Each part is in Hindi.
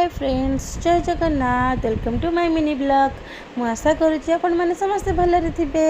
हाय फ्रेंड्स, जय Jagannath. Welcome to my mini blog. मु आशा करुच्ची आपण मैंने समस्ते भलरे थे।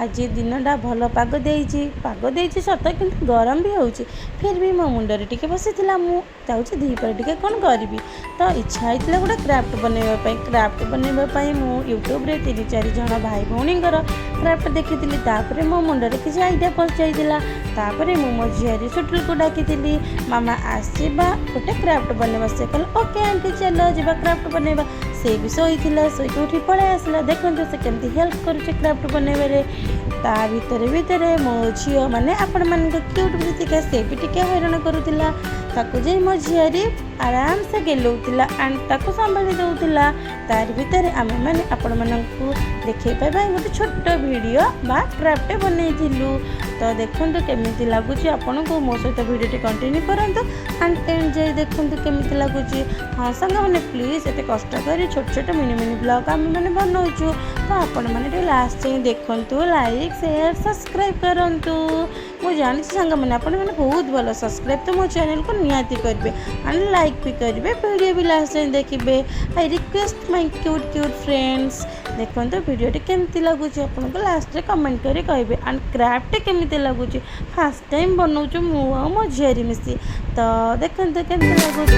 आज दिनटा भल पाग देइछि सत कि गरम भी होउछि। फिर भी मो मुंडरे टिके बसी मुझे दीपर टिके कौन करी तो इच्छा होता गोटे क्राफ्ट बनवाई मु यूट्यूब रे 3-4 जन भाई भौणी क्राफ्ट देखी मो मुंडरे किसी आइडिया पचाई मु मो झील सुटल को डाकी मामा आसवा गोटे क्राफ्ट बनवा से कल ओके आंटी चलो जा क्राफ्ट बनवा से भी शोक उठी पलि आसला। देखो से केमती हेल्प करुचे क्राफ्ट बनवारे ता भितर मो झील माने आपण मान क्यूट प्रीतिका से भी टिके हैरान करुला ताकू जे मो झील आराम से गेलौला एंड ताकू संभाली दौला। तार भितर आमे माने आपण मानकू देखै पाबा गोटे छोट वीडियो बा क्राफ्ट बनैथिलु। तो देखंतु केमिति लागुची आपन को मो सहित वीडियो टी कंटिन्यू करंतु एंड जे देखंतु केमिति लागुची। हां संग माने प्लीज एते कष्ट करी छोट छोट मिनी ब्लॉग आमे माने बनौछु तो आपण माने टे लास्ट जाय देखंतु लाइक शेयर सब्सक्राइब करंतु। मु जानि संग माने आपण माने बहुत भलो सब्सक्राइब तो मो चैनल को नियाती करबे एंड लाइक भी करेंगे वीडियो भी लास्ट जाए देखिए। I request my cute friends देखो वीडियो केमती लगुच आपको लास्ट रे कमेंट करी कहे एंड क्राफ्ट केमती लगुच फास्ट टाइम बनाऊँ मो झील मिसी तो देखो केमती लगुच।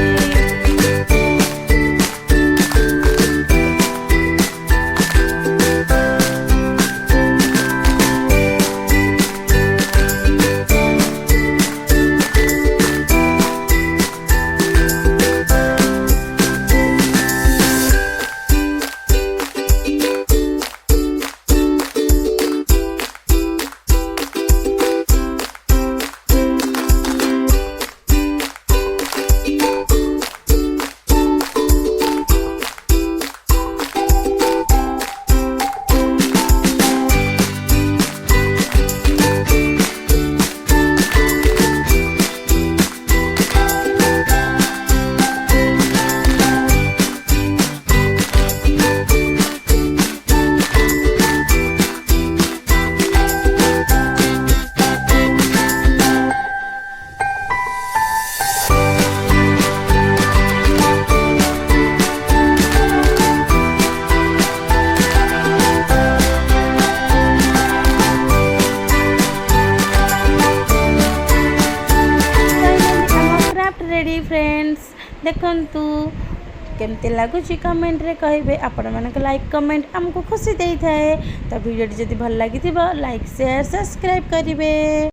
रेडी फ्रेंड्स देखंतु केमती लगुच कमेंट रे कहे आपण मानक लाइक कमेंट आमको खुशी दे थाए। तो वीडियो जदि भल लगी लाइक शेयर सब्सक्राइब करेंगे।